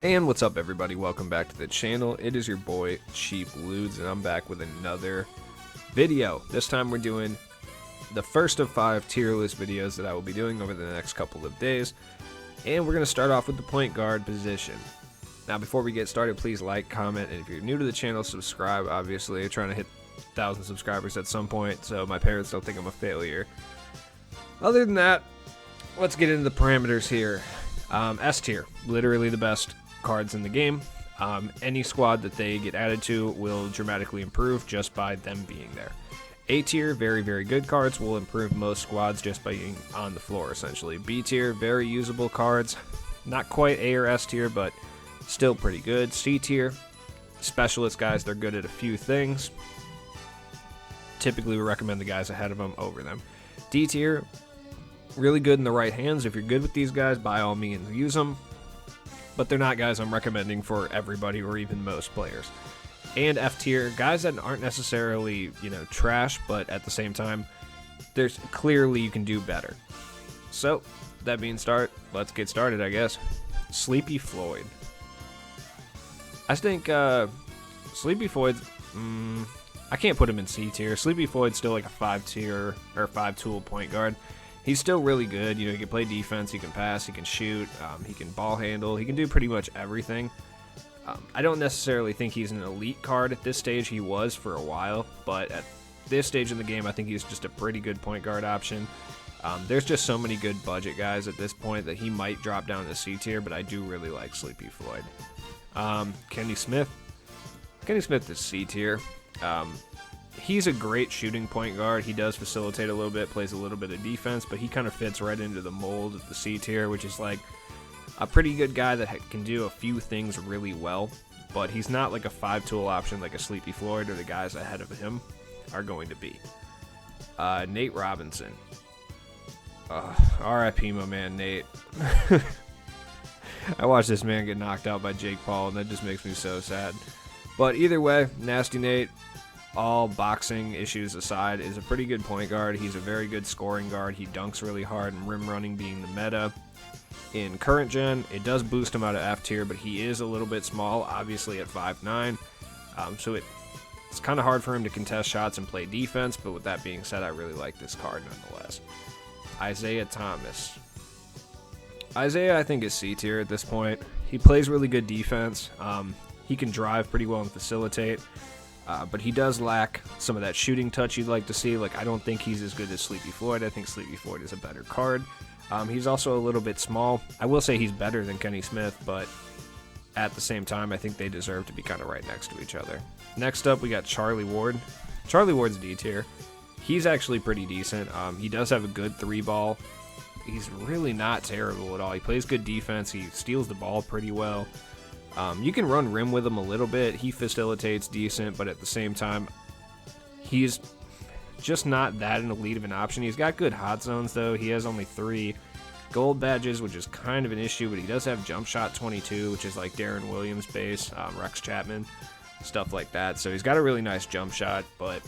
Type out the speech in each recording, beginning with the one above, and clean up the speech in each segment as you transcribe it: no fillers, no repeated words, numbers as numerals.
And what's up, everybody? Welcome back to the channel. It is your boy Chief Ludes, and I'm back with another video. This time we're doing the first of 5 tier list videos that I will be doing over the next couple of days, and we're going to start off with the point guard position. Now, before we get started, please like, comment, and if you're new to the channel, subscribe. Obviously, I'm trying to hit 1,000 subscribers at some point, so my parents don't think I'm a failure. Other than that, let's get into the parameters here. S tier, literally the best cards in the game. Any squad that they get added to will dramatically improve just by them being there. A tier, very, very good cards, will improve most squads just by being on the floor, essentially. B tier, very usable cards. Not quite A or S tier, but still pretty good. C tier, specialist guys, they're good at a few things. Typically, we recommend the guys ahead of them over them. D tier, really good in the right hands. If you're good with these guys, by all means, use them. But they're not guys I'm recommending for everybody or even most players. And F tier, guys that aren't necessarily, trash, but at the same time, there's clearly you can do better. So, that being let's get started, I guess. Sleepy Floyd. I think Sleepy Floyd's, I can't put him in C tier. Sleepy Floyd's still like a 5 tier or 5 tool point guard. He's still really good. He can play defense, he can pass, he can shoot, he can ball handle, he can do pretty much everything. I don't necessarily think he's an elite card at this stage. He was for a while, but at this stage in the game, I think he's just a pretty good point guard option. There's just so many good budget guys at this point that he might drop down to C tier, but I do really like Sleepy Floyd. Kenny Smith. Kenny Smith is C tier. He's a great shooting point guard. He does facilitate a little bit, plays a little bit of defense, but he kind of fits right into the mold of the C tier, which is like a pretty good guy that can do a few things really well, but he's not like a 5-tool option like a Sleepy Floyd or the guys ahead of him are going to be. Nate Robinson. RIP, my man, Nate. I watched this man get knocked out by Jake Paul, and that just makes me so sad. But either way, Nasty Nate, all boxing issues aside, is a pretty good point guard. He's a very good scoring guard. He dunks really hard, and rim running being the meta. In current gen, it does boost him out of F tier, but he is a little bit small, obviously at 5'9". So it's kind of hard for him to contest shots and play defense, but with that being said, I really like this card nonetheless. Isaiah Thomas. Isaiah, I think, is C tier at this point. He plays really good defense. He can drive pretty well and facilitate. But he does lack some of that shooting touch you'd like to see. Like, I don't think he's as good as Sleepy Floyd. I think Sleepy Floyd is a better card. He's also a little bit small. I will say he's better than Kenny Smith, but at the same time, I think they deserve to be kind of right next to each other. Next up, we got Charlie Ward. Charlie Ward's D tier. He's actually pretty decent. He does have a good 3-ball. He's really not terrible at all. He plays good defense. He steals the ball pretty well. You can run rim with him a little bit. He facilitates decent, but at the same time, he's just not that an elite of an option. He's got good hot zones, though. He has only 3 gold badges, which is kind of an issue, but he does have jump shot 22, which is like Darren Williams base, Rex Chapman, stuff like that. So he's got a really nice jump shot, but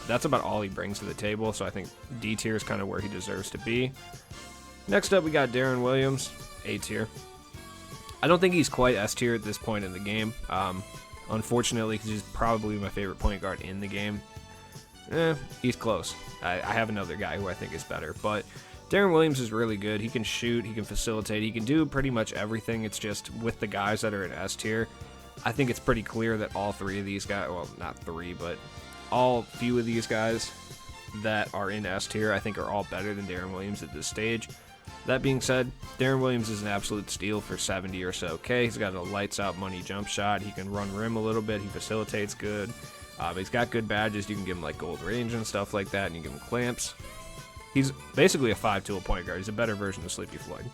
that's about all he brings to the table, so I think D tier is kind of where he deserves to be. Next up, we got Darren Williams, A tier. I don't think he's quite S tier at this point in the game. Unfortunately, because he's probably my favorite point guard in the game. He's close. I have another guy who I think is better. But Darren Williams is really good. He can shoot, he can facilitate, he can do pretty much everything. It's just with the guys that are in S tier, I think it's pretty clear that all 3 of these guys, well, not 3, but all few of these guys that are in S tier, I think are all better than Darren Williams at this stage. That being said, Darren Williams is an absolute steal for 70 or so K. He's got a lights-out money jump shot. He can run rim a little bit. He facilitates good. He's got good badges. You can give him like gold range and stuff like that, and you give him clamps. He's basically a 5-tool point guard. He's a better version of Sleepy Floyd.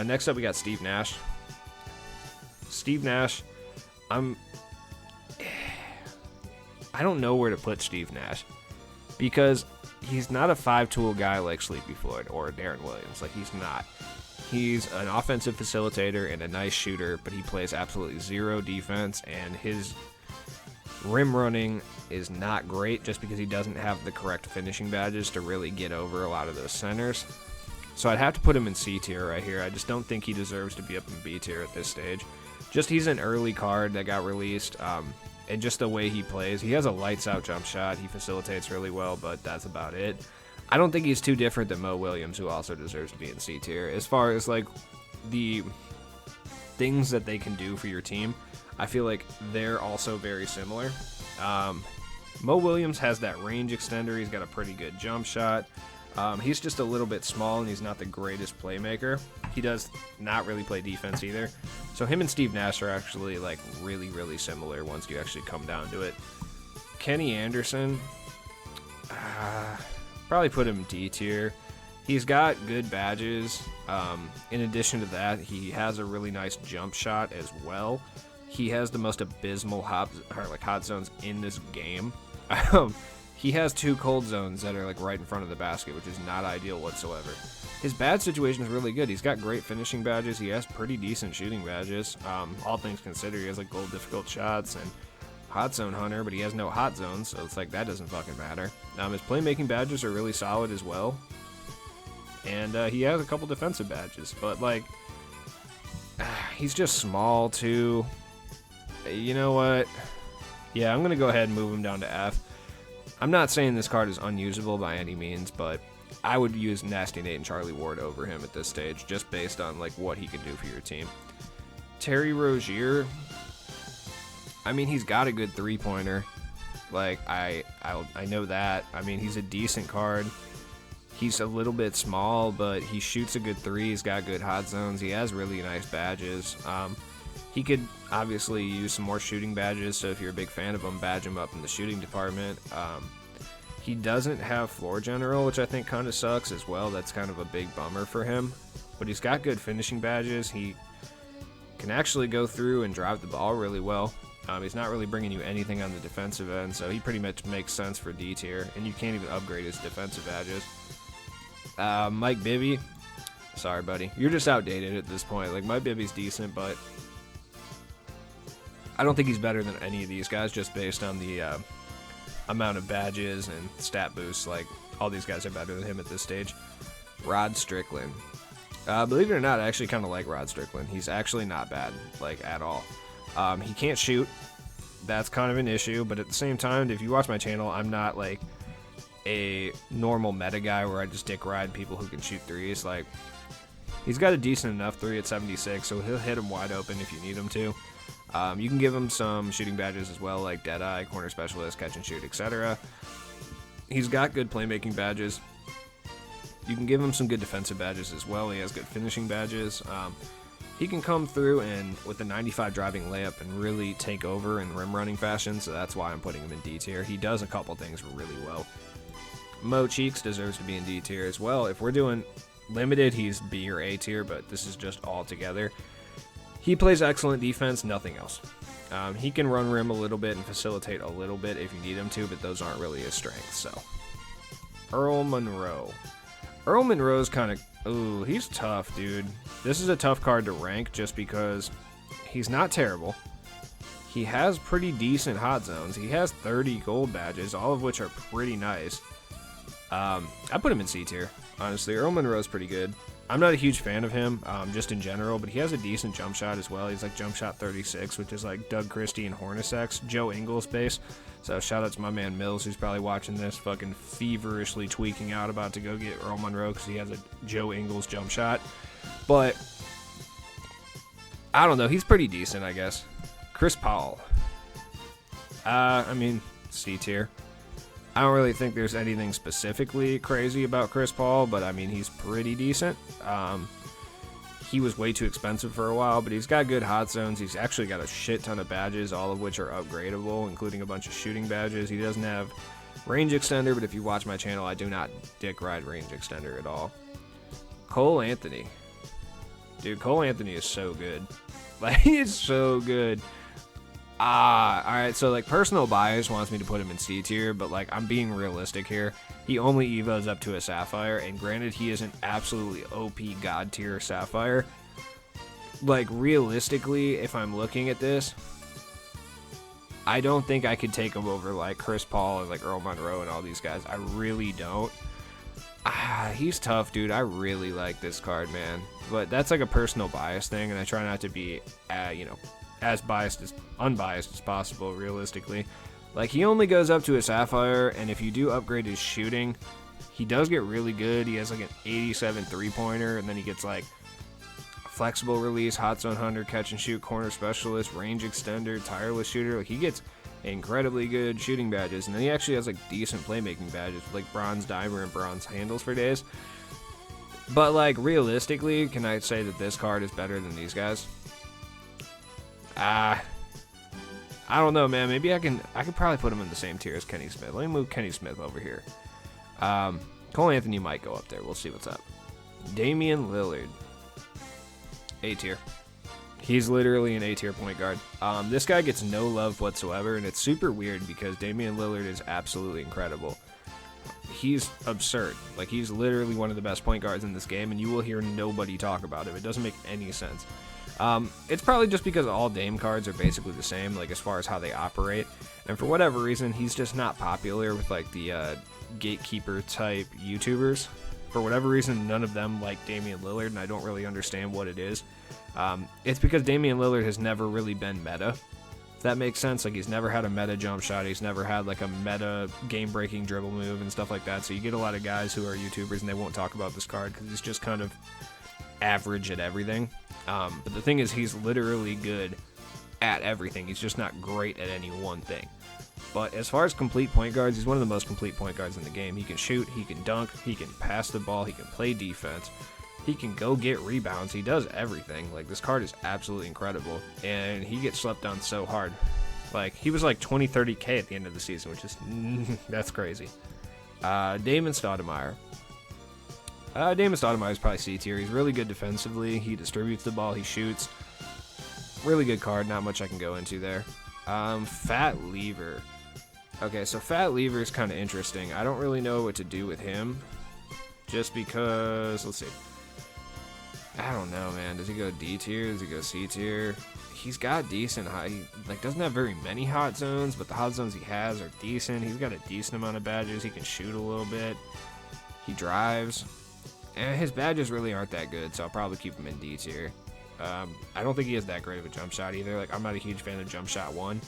Next up, we got Steve Nash. Steve Nash, I don't know where to put Steve Nash because he's not a 5-tool guy like Sleepy Floyd or Darren Williams. Like, he's not. He's an offensive facilitator and a nice shooter, but he plays absolutely 0 defense, and his rim running is not great just because he doesn't have the correct finishing badges to really get over a lot of those centers. So I'd have to put him in C tier right here. I just don't think he deserves to be up in B tier at this stage. Just he's an early card that got released, and just the way he plays. He has a lights-out jump shot. He facilitates really well, but that's about it. I don't think he's too different than Mo Williams, who also deserves to be in C tier. As far as, like, the things that they can do for your team, I feel like they're also very similar. Mo Williams has that range extender. He's got a pretty good jump shot. He's just a little bit small, and he's not the greatest playmaker. He does not really play defense either. So him and Steve Nash are actually, like, really, really similar once you actually come down to it. Kenny Anderson, probably put him D tier. He's got good badges. In addition to that, he has a really nice jump shot as well. He has the most abysmal hot zones in this game. He has 2 cold zones that are like right in front of the basket, which is not ideal whatsoever. His bad situation is really good. He's got great finishing badges. He has pretty decent shooting badges. All things considered, he has like gold difficult shots and hot zone hunter, but he has no hot zones, so it's like that doesn't fucking matter. His playmaking badges are really solid as well. And he has a couple defensive badges, but like he's just small too. You know what? Yeah, I'm going to go ahead and move him down to F. I'm not saying this card is unusable by any means, but I would use Nasty Nate and Charlie Ward over him at this stage, just based on like what he can do for your team. Terry Rozier, I mean, he's got a good three-pointer. Like, I know that. I mean, he's a decent card. He's a little bit small, but he shoots a good three. He's got good hot zones. He has really nice badges. He could obviously use some more shooting badges, so if you're a big fan of him, badge him up in the shooting department. He doesn't have floor general, which I think kind of sucks as well. That's kind of a big bummer for him. But he's got good finishing badges. He can actually go through and drive the ball really well. He's not really bringing you anything on the defensive end, so he pretty much makes sense for D tier, and you can't even upgrade his defensive badges. Mike Bibby, sorry buddy, you're just outdated at this point. Like, Mike Bibby's decent, but I don't think he's better than any of these guys just based on the amount of badges and stat boosts. Like, all these guys are better than him at this stage. Rod Strickland. Believe it or not, I actually kind of like Rod Strickland. He's actually not bad, like, at all. He can't shoot. That's kind of an issue, but at the same time, if you watch my channel, I'm not, like, a normal meta guy where I just dick ride people who can shoot threes. Like, he's got a decent enough three at 76, so he'll hit him wide open if you need him to. You can give him some shooting badges as well, like Deadeye, Corner Specialist, Catch and Shoot, etc. He's got good playmaking badges. You can give him some good defensive badges as well. He has good finishing badges. He can come through and with the 95 driving layup and really take over in rim running fashion, so that's why I'm putting him in D tier. He does a couple things really well. Mo Cheeks deserves to be in D tier as well. If we're doing limited, he's B or A tier, but this is just all together. He plays excellent defense, nothing else. He can run rim a little bit and facilitate a little bit if you need him to, but those aren't really his strengths. So, Earl Monroe. Earl Monroe's kind of, ooh, he's tough, dude. This is a tough card to rank just because he's not terrible. He has pretty decent hot zones. He has 30 gold badges, all of which are pretty nice. I put him in C tier, honestly. Earl Monroe's pretty good. I'm not a huge fan of him, just in general, but he has a decent jump shot as well. He's like jump shot 36, which is like Doug Christie and Hornacek's Joe Ingles base. So shout out to my man Mills, who's probably watching this, fucking feverishly tweaking out about to go get Earl Monroe because he has a Joe Ingles jump shot. But I don't know, he's pretty decent, I guess. Chris Paul. I mean, C tier. I don't really think there's anything specifically crazy about Chris Paul, but I mean, he's pretty decent. He was way too expensive for a while, but he's got good hot zones. He's actually got a shit ton of badges, all of which are upgradable, including a bunch of shooting badges. He doesn't have range extender, but if you watch my channel, I do not dick ride range extender at all. Cole Anthony. Dude, Cole Anthony is so good. Like, he's so good. Alright, so, like, personal bias wants me to put him in C tier, but, like, I'm being realistic here. He only evos up to a Sapphire, and granted, he is an absolutely OP God tier Sapphire. Like, realistically, if I'm looking at this, I don't think I could take him over, like, Chris Paul and, like, Earl Monroe and all these guys. I really don't. He's tough, dude. I really like this card, man. But that's like a personal bias thing, and I try not to be, as unbiased as possible, realistically. Like, he only goes up to a Sapphire, and if you do upgrade his shooting, he does get really good. He has like an 87 three-pointer, and then he gets like flexible release, hot zone hunter, catch and shoot, corner specialist, range extender, tireless shooter. Like, he gets incredibly good shooting badges, and then he actually has like decent playmaking badges, like bronze dimer and bronze handles for days. But like, realistically, can I say that this card is better than these guys? I don't know, man. Maybe I could probably put him in the same tier as Kenny Smith. Let me move Kenny Smith over here. Cole Anthony might go up there. We'll see what's up. Damian Lillard, A tier. He's literally an A tier point guard. This guy gets no love whatsoever, and it's super weird because Damian Lillard is absolutely incredible. He's absurd. Like, he's literally one of the best point guards in this game, and you will hear nobody talk about him. It doesn't make any sense. It's probably just because all Dame cards are basically the same, like, as far as how they operate. And for whatever reason, he's just not popular with, like, the gatekeeper type YouTubers. For whatever reason, none of them like Damian Lillard, and I don't really understand what it is. It's because Damian Lillard has never really been meta. If that makes sense. Like, he's never had a meta jump shot. He's never had like a meta game-breaking dribble move and stuff like that. So you get a lot of guys who are YouTubers and they won't talk about this card because he's just kind of average at everything. But the thing is, he's literally good at everything. He's just not great at any one thing. But as far as complete point guards, he's one of the most complete point guards in the game. He can shoot, he can dunk, he can pass the ball, he can play defense, he can go get rebounds. He does everything. Like, this card is absolutely incredible, and he gets slept on so hard. Like, he was like 20, 30K at the end of the season, which is, that's crazy. Damon Stodden. Damon Stodden is probably C tier. He's really good defensively. He distributes the ball, he shoots. Really good card, not much I can go into there. Fat Lever. Okay, so Fat Lever is kind of interesting. I don't really know what to do with him, just because, let's see. I don't know, man. Does he go D tier? Does he go C tier? He's got decent hot. He doesn't have very many hot zones, but the hot zones he has are decent. He's got a decent amount of badges. He can shoot a little bit. He drives. And his badges really aren't that good, so I'll probably keep him in D tier. I don't think he has that great of a jump shot either. Like, I'm not a huge fan of jump shot 1.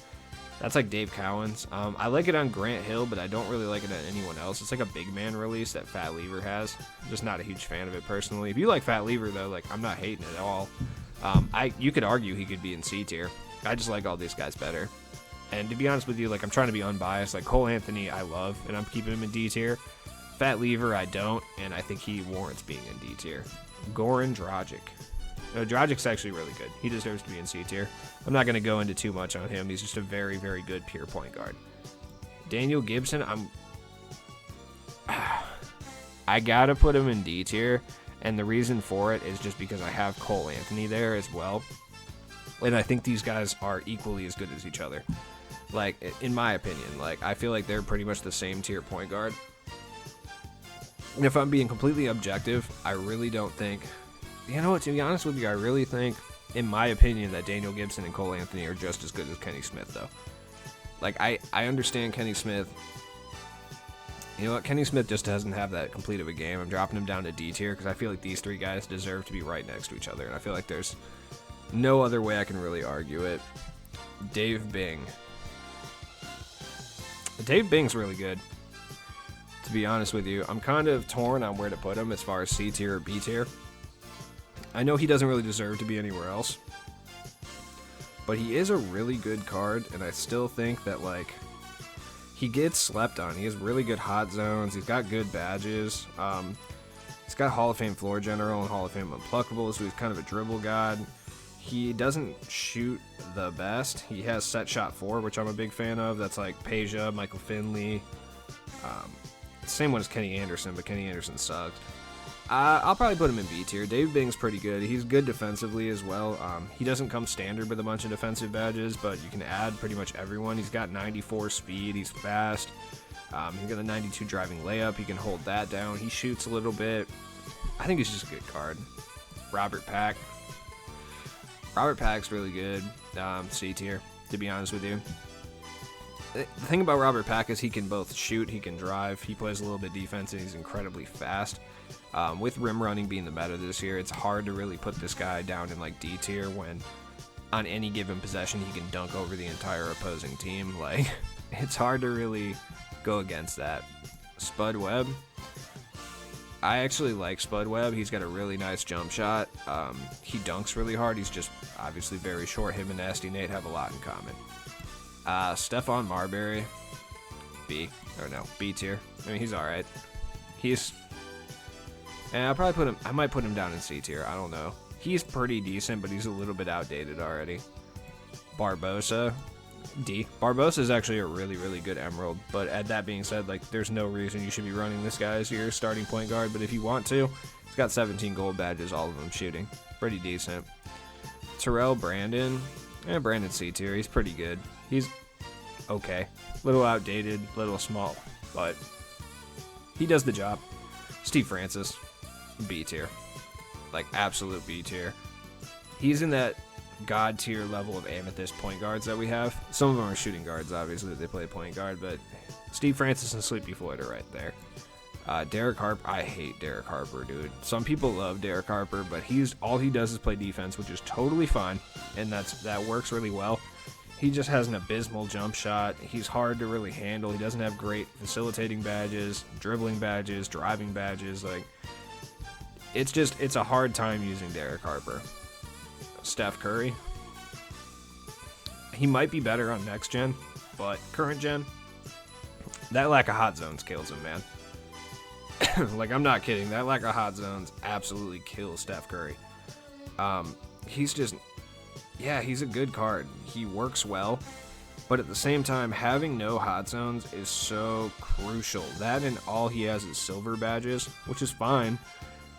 That's like Dave Cowan's. I like it on Grant Hill, but I don't really like it on anyone else. It's like a big man release that Fat Lever has. I'm just not a huge fan of it personally. If you like Fat Lever, though, like, I'm not hating it at all. You could argue he could be in C tier. I just like all these guys better. And to be honest with you, like, I'm trying to be unbiased. Like, Cole Anthony, I love, and I'm keeping him in D tier. Fat Lever, I don't, and I think he warrants being in D tier. Goran Dragic. Dragic's actually really good. He deserves to be in C tier. I'm not going to go into too much on him. He's just a very, very good pure point guard. Daniel Gibson, I got to put him in D tier, and the reason for it is just because I have Cole Anthony there as well. And I think these guys are equally as good as each other. Like, in my opinion, like, I feel like they're pretty much the same tier point guard. And if I'm being completely objective, I really don't think... You know what, to be honest with you, I really think, in my opinion, that Daniel Gibson and Cole Anthony are just as good as Kenny Smith, though. Like, I understand Kenny Smith. You know what, Kenny Smith just doesn't have that complete of a game. I'm dropping him down to D tier because I feel like these three guys deserve to be right next to each other, and I feel like there's no other way I can really argue it. Dave Bing. Dave Bing's really good, to be honest with you. I'm kind of torn on where to put him as far as C tier or B tier. I know he doesn't really deserve to be anywhere else, but he is a really good card, and I still think that, like, he gets slept on. He has really good hot zones. He's got good badges. He's got Hall of Fame floor general and Hall of Fame unpluckable, so he's kind of a dribble god. He doesn't shoot the best. He has set shot 4, which I'm a big fan of. That's like Peja, Michael Finley. Same one as Kenny Anderson, but Kenny Anderson sucked. I'll probably put him in B tier. Dave Bing's pretty good. He's good defensively as well. He doesn't come standard with a bunch of defensive badges, but you can add pretty much everyone. He's got 94 speed. He's fast. He's got a 92 driving layup. He can hold that down. He shoots a little bit. I think he's just a good card. Robert Pack. Robert Pack's really good. C tier, to be honest with you. the thing about Robert Pack is he can both shoot, he can drive, he plays a little bit defense, and he's incredibly fast. With rim running being the meta this year, it's hard to really put this guy down in like D tier when on any given possession he can dunk over the entire opposing team. Like, it's hard to really go against that. Spud Webb. I actually like Spud Webb. He's got a really nice jump shot. He dunks really hard. He's just obviously very short. Him and Nasty Nate have a lot in common. Stephon Marbury, B tier. I mean, he's all right. I might put him down in C tier. I don't know. He's pretty decent, but he's a little bit outdated already. Barbosa, D. Barbosa is actually a really, really good Emerald, but at that being said, like, there's no reason you should be running this guy as your starting point guard, but if you want to, he's got 17 gold badges, all of them shooting. Pretty decent. Terrell Brandon, Brandon C tier. He's pretty good. He's okay. Little outdated, little small, but he does the job. Steve Francis, B tier. Like, absolute B tier. He's in that god tier level of amethyst point guards that we have. Some of them are shooting guards, obviously, they play point guard, but Steve Francis and Sleepy Floyd are right there. Derek Harp, I hate Derek Harper, dude. Some people love Derek Harper, but all he does is play defense, which is totally fine, and that works really well. He just has an abysmal jump shot. He's hard to really handle. He doesn't have great facilitating badges, dribbling badges, driving badges. Like, it's a hard time using Derek Harper. Steph Curry. He might be better on next gen, but current gen, that lack of hot zones kills him, man. Like, I'm not kidding. That lack of hot zones absolutely kills Steph Curry. He's a good card. He works well, but at the same time, having no hot zones is so crucial. That and all he has is silver badges, which is fine,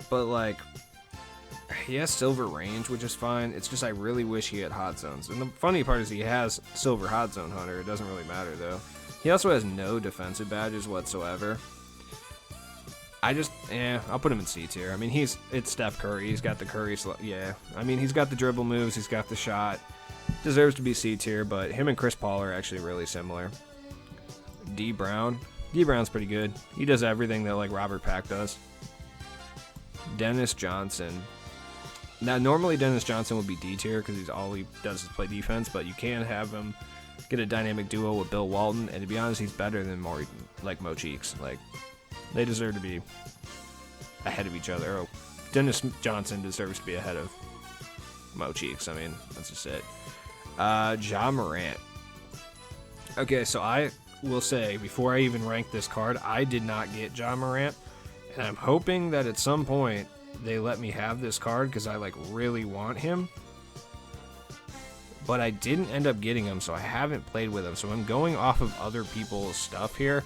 but like, he has silver range, which is fine. It's just I really wish he had hot zones. And the funny part is he has silver hot zone hunter. It doesn't really matter though. He also has no defensive badges whatsoever. I'll put him in C tier. I mean, it's Steph Curry. He's got the Curry, I mean, he's got the dribble moves. He's got the shot. Deserves to be C tier, but him and Chris Paul are actually really similar. D Brown's pretty good. He does everything that like Robert Pack does. Dennis Johnson. Now, normally Dennis Johnson would be D tier because all he does is play defense, but you can have him get a dynamic duo with Bill Walton, and to be honest, he's better than Mo Cheeks. Like, they deserve to be ahead of each other. Oh, Dennis Johnson deserves to be ahead of Mo Cheeks. I mean, that's just it. Ja Morant. Okay, so I will say, before I even rank this card, I did not get Ja Morant, and I'm hoping that at some point they let me have this card because I like really want him. But I didn't end up getting him, so I haven't played with him. So I'm going off of other people's stuff here.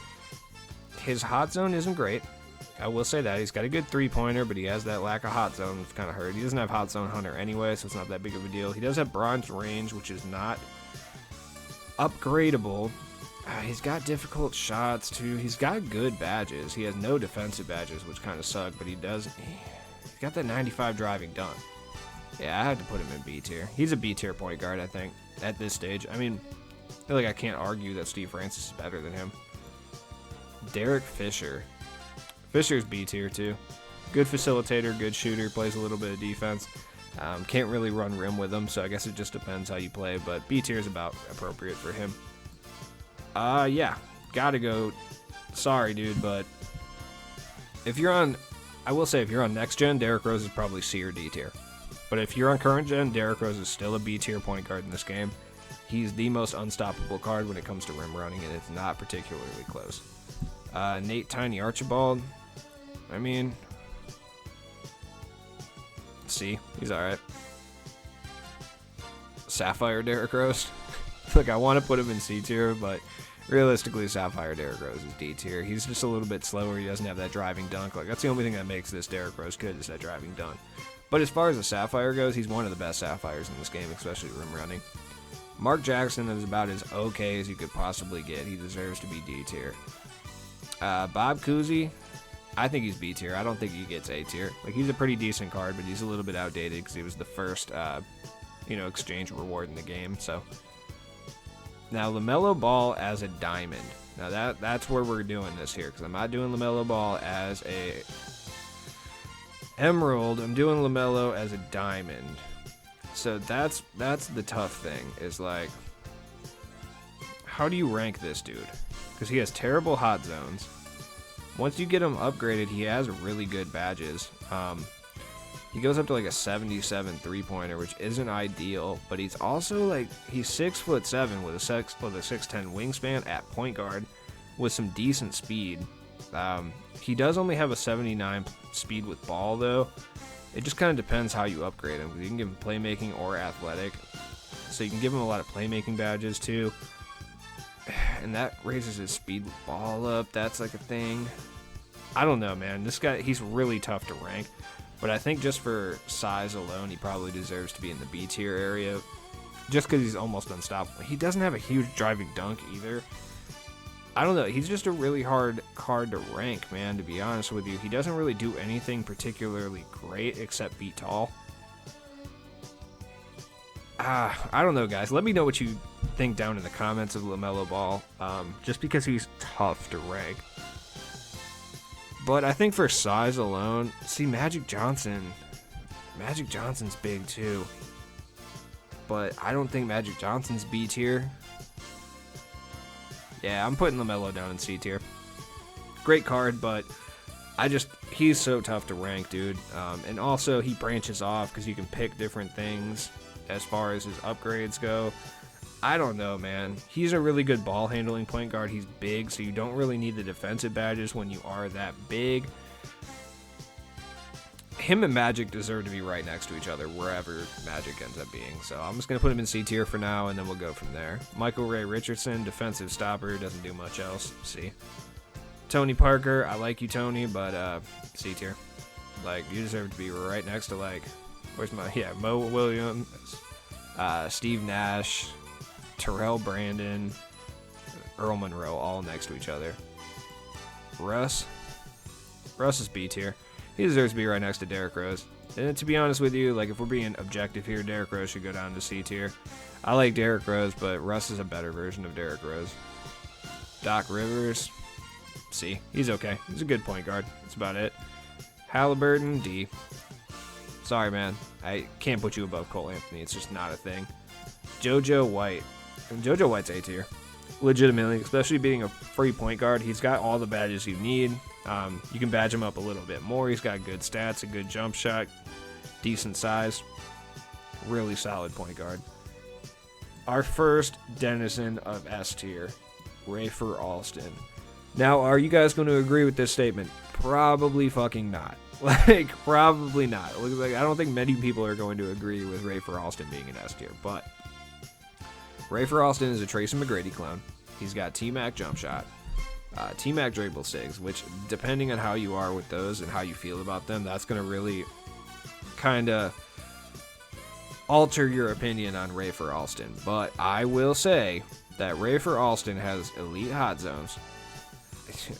His hot zone isn't great. I will say that. He's got a good three-pointer, but he has that lack of hot zone, which kind of hurt. He doesn't have hot zone hunter anyway, so it's not that big of a deal. He does have bronze range, which is not upgradable. He's got difficult shots, too. He's got good badges. He has no defensive badges, which kind of suck, but he's got that 95 driving done. Yeah, I had to put him in B tier. He's a B tier point guard, I think, at this stage. I mean, I feel like I can't argue that Steve Francis is better than him. Derek Fisher. Fisher's B tier too. Good facilitator, good shooter, plays a little bit of defense. Can't really run rim with him, so I guess it just depends how you play, but B tier is about appropriate for him. Yeah, gotta go. Sorry, dude, but if you're on next gen, Derrick Rose is probably C or D tier. But if you're on current gen, Derrick Rose is still a B tier point guard in this game. He's the most unstoppable card when it comes to rim running, and it's not particularly close. Nate Tiny Archibald. I mean, C. He's alright. Sapphire Derrick Rose. Look, I want to put him in C tier, but realistically, Sapphire Derrick Rose is D tier. He's just a little bit slower. He doesn't have that driving dunk. Like, that's the only thing that makes this Derrick Rose good is that driving dunk. But as far as the Sapphire goes, he's one of the best Sapphires in this game, especially rim running. Mark Jackson is about as okay as you could possibly get. He deserves to be D tier. Bob Cousy, I think he's B tier. I don't think he gets A tier. Like, he's a pretty decent card, but he's a little bit outdated because he was the first, exchange reward in the game. So Now, LaMelo Ball as a diamond. Now, that's where we're doing this here, because I'm not doing LaMelo Ball as a emerald. I'm doing LaMelo as a diamond. So that's the tough thing, is like, how do you rank this dude? Because he has terrible hot zones. Once you get him upgraded, he has really good badges. He goes up to like a 77 three-pointer, which isn't ideal, but he's also like, he's 6'7" with a 6'10" wingspan at point guard with some decent speed. He does only have a 79 speed with ball though. It just kind of depends how you upgrade him. You can give him playmaking or athletic, so you can give him a lot of playmaking badges too, and that raises his speed with ball up. That's like a thing. I don't know, man. This guy, he's really tough to rank. But I think just for size alone, he probably deserves to be in the B tier area. Just because he's almost unstoppable. He doesn't have a huge driving dunk either. I don't know. He's just a really hard card to rank, man, to be honest with you. He doesn't really do anything particularly great except be tall. I don't know, guys. Let me know what you think down in the comments of LaMelo Ball. Just because he's tough to rank. But I think for size alone, see, Magic Johnson's big too. But I don't think Magic Johnson's B tier. Yeah, I'm putting LaMelo down in C tier. Great card, but he's so tough to rank, dude. And also, he branches off because you can pick different things as far as his upgrades go. I don't know, man. He's a really good ball handling point guard. He's big, so you don't really need the defensive badges when you are that big. Him and Magic deserve to be right next to each other wherever Magic ends up being. So I'm just going to put him in C tier for now, and then we'll go from there. Michael Ray Richardson, defensive stopper, doesn't do much else. C. Tony Parker, I like you, Tony, but C tier. Like, you deserve to be right next to, like, Mo Williams, Steve Nash, Terrell Brandon, Earl Monroe, all next to each other. Russ is B tier. He deserves to be right next to Derrick Rose. And to be honest with you, like, if we're being objective here, Derrick Rose should go down to C tier. I like Derrick Rose, but Russ is a better version of Derrick Rose. Doc Rivers, C. He's okay. He's a good point guard. That's about it. Halliburton, D. Sorry, man. I can't put you above Cole Anthony. It's just not a thing. Jojo White. And Jojo White's A tier. Legitimately, especially being a free point guard. He's got all the badges you need. You can badge him up a little bit more. He's got good stats, a good jump shot, decent size. Really solid point guard. Our first denizen of S tier, Rafer Alston. Now, are you guys going to agree with this statement? Probably fucking not. Like, probably not. Like, I don't think many people are going to agree with Rafer Alston being an S tier, but Rafer Alston is a Tracy McGrady clone. He's got T-Mac jump shot, T-Mac dribble sigs, which, depending on how you are with those and how you feel about them, that's going to really kind of alter your opinion on Rafer Alston. But I will say that Rafer Alston has elite hot zones.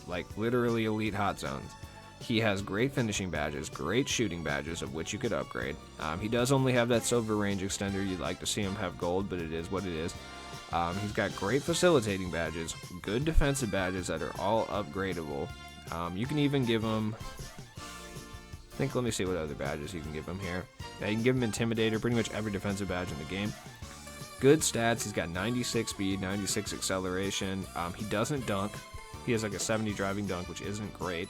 Like, literally elite hot zones. He has great finishing badges, great shooting badges, of which you could upgrade. He does only have that silver range extender. You'd like to see him have gold, but it is what it is. He's got great facilitating badges, good defensive badges that are all upgradable. You can even give him, let me see what other badges you can give him here. Yeah, you can give him Intimidator, pretty much every defensive badge in the game. Good stats. He's got 96 speed, 96 acceleration. He doesn't dunk. He has like a 70 driving dunk, which isn't great.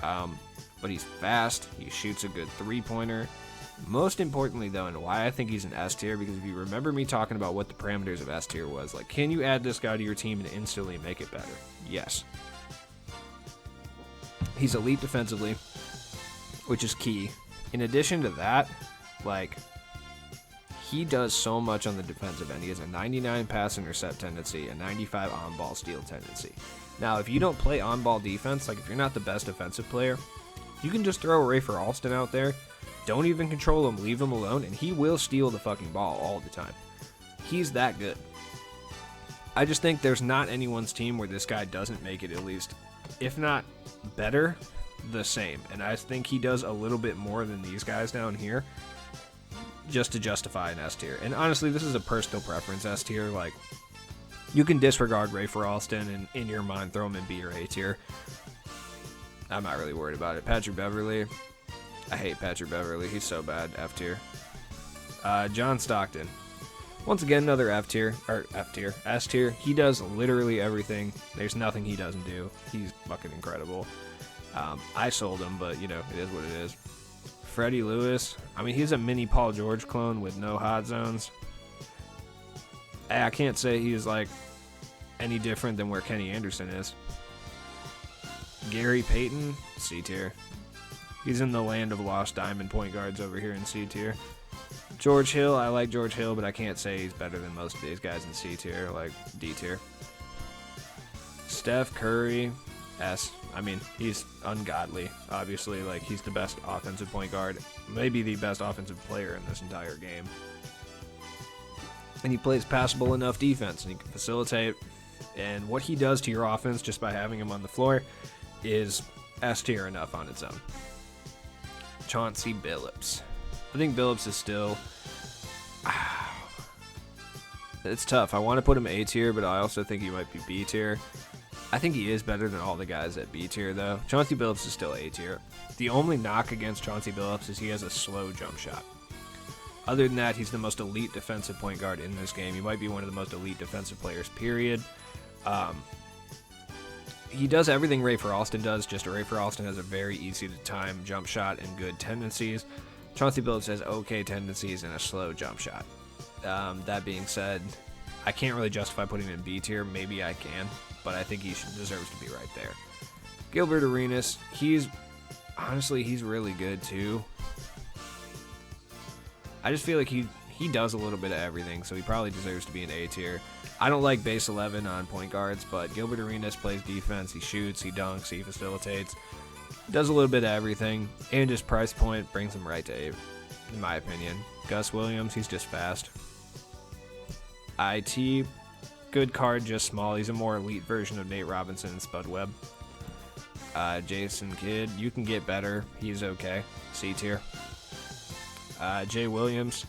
But he's fast. He shoots a good three-pointer. Most importantly, though, and why I think he's an S tier, because if you remember me talking about what the parameters of S tier was, like, can you add this guy to your team and instantly make it better? Yes. He's elite defensively, which is key. In addition to that, like, he does so much on the defensive end. He has a 99 pass intercept tendency, a 95 on-ball steal tendency. Now, if you don't play on-ball defense, like if you're not the best defensive player, you can just throw Rafer Alston out there, don't even control him, leave him alone, and he will steal the fucking ball all the time. He's that good. I just think there's not anyone's team where this guy doesn't make it at least, if not better, the same. And I think he does a little bit more than these guys down here just to justify an S tier. And honestly, this is a personal preference S tier. Like, You can disregard Rafer Alston and in your mind throw him in B or A tier. I'm not really worried about it. Patrick Beverly. I hate Patrick Beverly. He's so bad. F tier. John Stockton. Once again, another S tier. He does literally everything. There's nothing he doesn't do. He's fucking incredible. I sold him, but, you know, it is what it is. Freddie Lewis. I mean, he's a mini Paul George clone with no hot zones. I can't say he's, like, any different than where Kenny Anderson is. Gary Payton, C tier. He's in the land of lost diamond point guards over here in C tier. George Hill, I like George Hill, but I can't say he's better than most of these guys in C tier, like D tier. Steph Curry, S. I mean, he's ungodly, obviously. Like, he's the best offensive point guard, maybe the best offensive player in this entire game. And he plays passable enough defense, and he can facilitate. And what he does to your offense just by having him on the floor is S tier enough on its own. Chauncey Billups. I think Billups is still... It's tough. I want to put him A tier, but I also think he might be B tier. I think he is better than all the guys at B tier, though. Chauncey Billups is still A tier. The only knock against Chauncey Billups is he has a slow jump shot. Other than that, he's the most elite defensive point guard in this game. He might be one of the most elite defensive players, period. He does everything Rafer Alston does, just Rafer Alston has a very easy-to-time jump shot and good tendencies. Chauncey Billups has okay tendencies and a slow jump shot. That being said, I can't really justify putting him in B tier. Maybe I can, but I think he deserves to be right there. Gilbert Arenas, he's really good too. I just feel like he does a little bit of everything, so he probably deserves to be an A tier. I don't like base 11 on point guards, but Gilbert Arenas plays defense, he shoots, he dunks, he facilitates, does a little bit of everything, and his price point brings him right to A, in my opinion. Gus Williams, he's just fast. IT, good card, just small. He's a more elite version of Nate Robinson and Spud Webb. Jason Kidd, you can get better. He's okay. C tier. Jay Williams,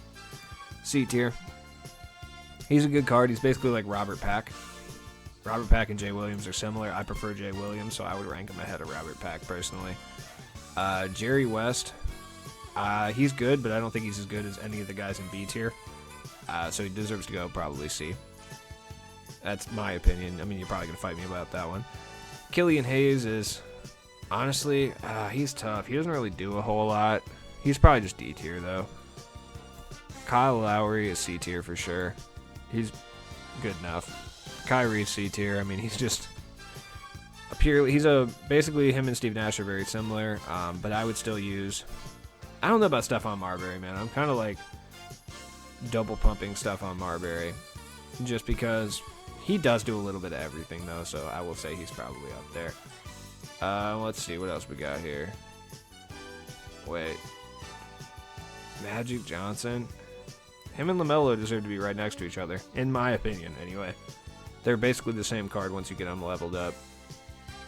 C tier. He's a good card. He's basically like Robert Pack. Robert Pack and Jay Williams are similar. I prefer Jay Williams, so I would rank him ahead of Robert Pack personally. Jerry West, he's good, but I don't think he's as good as any of the guys in B tier. So he deserves to go probably C. That's my opinion. I mean, you're probably going to fight me about that one. Killian Hayes is, honestly, he's tough. He doesn't really do a whole lot. He's probably just D tier, though. Kyle Lowry is C tier for sure. He's good enough. Kyrie's C tier. I mean, he's just basically him and Steve Nash are very similar, but I would still use... I don't know about Stephon Marbury, man. I'm kind of like double pumping Stephon Marbury just because he does do a little bit of everything, though, so I will say he's probably up there. Let's see what else we got here. Wait. Magic Johnson. Him and LaMelo deserve to be right next to each other, in my opinion, anyway. They're basically the same card once you get them leveled up.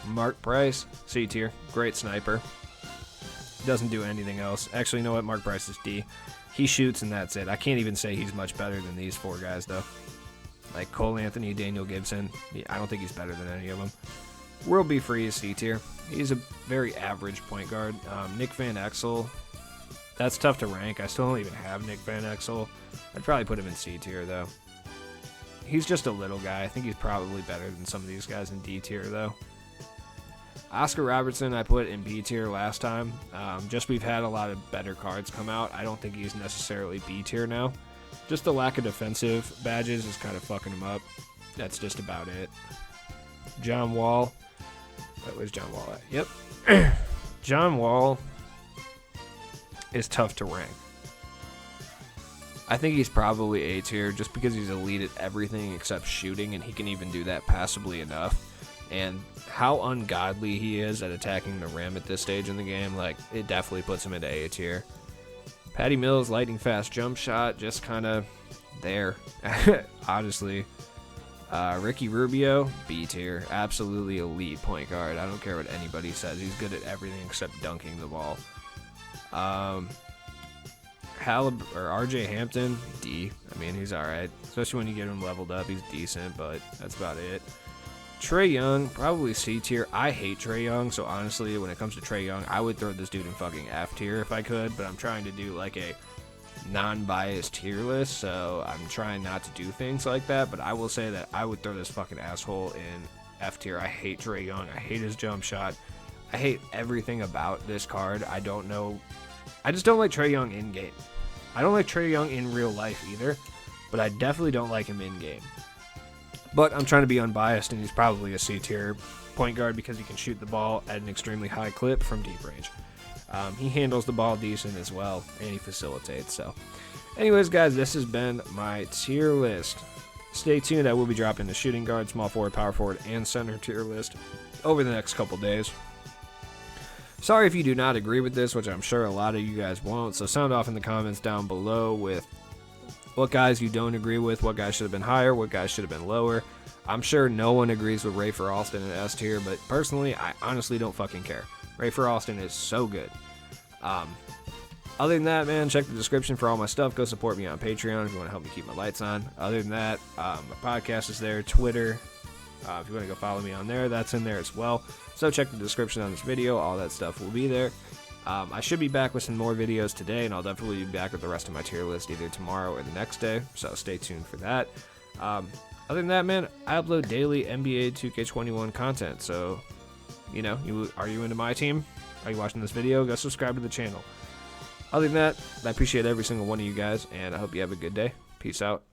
Mark Price, C tier. Great sniper. Doesn't do anything else. Actually, you know what? Mark Price is D. He shoots and that's it. I can't even say he's much better than these four guys, though. Like Cole Anthony, Daniel Gibson. I don't think he's better than any of them. World B. Free is C tier. He's a very average point guard. Nick Van Exel. That's tough to rank. I still don't even have Nick Van Exel. I'd probably put him in C tier, though. He's just a little guy. I think he's probably better than some of these guys in D tier, though. Oscar Robertson I put in B tier last time. Just we've had a lot of better cards come out. I don't think he's necessarily B tier now. Just the lack of defensive badges is kind of fucking him up. That's just about it. John Wall. Where's John Wall at? Yep. John Wall is tough to rank. I think he's probably A tier just because he's elite at everything except shooting, and he can even do that passably enough. And how ungodly he is at attacking the rim at this stage in the game, like, it definitely puts him into A tier. Patty Mills, lightning fast jump shot, just kind of there, honestly. Ricky Rubio, B tier. Absolutely elite point guard. I don't care what anybody says. He's good at everything except dunking the ball. RJ Hampton, D. I mean, he's all right, especially when you get him leveled up. He's decent, but that's about it. Trey Young, probably C tier. I hate Trey Young, so honestly, when it comes to Trey Young, I would throw this dude in fucking F tier if I could, but I'm trying to do like a non-biased tier list, so I'm trying not to do things like that, but I will say that I would throw this fucking asshole in F tier. I hate Trey Young. I hate his jump shot. I hate everything about this card. I don't know. I just don't like Trey Young in-game. I don't like Trey Young in real life either, but I definitely don't like him in-game. But I'm trying to be unbiased, and he's probably a C tier point guard because he can shoot the ball at an extremely high clip from deep range. He handles the ball decent as well, and he facilitates. So, anyways, guys, this has been my tier list. Stay tuned. I will be dropping the shooting guard, small forward, power forward, and center tier list over the next couple days. Sorry if you do not agree with this, which I'm sure a lot of you guys won't. So sound off in the comments down below with what guys you don't agree with, what guys should have been higher, what guys should have been lower. I'm sure no one agrees with Rafer Alston in S tier, but personally, I honestly don't fucking care. Rafer Alston is so good. Other than that, man, check the description for all my stuff. Go support me on Patreon if you want to help me keep my lights on. Other than that, my podcast is there, Twitter. If you want to go follow me on there, that's in there as well. So check the description on this video. All that stuff will be there. I should be back with some more videos today, and I'll definitely be back with the rest of my tier list either tomorrow or the next day, so stay tuned for that. Other than that, man, I upload daily NBA 2K21 content, so, you know, are you into my team? Are you watching this video? Go subscribe to the channel. Other than that, I appreciate every single one of you guys, and I hope you have a good day. Peace out.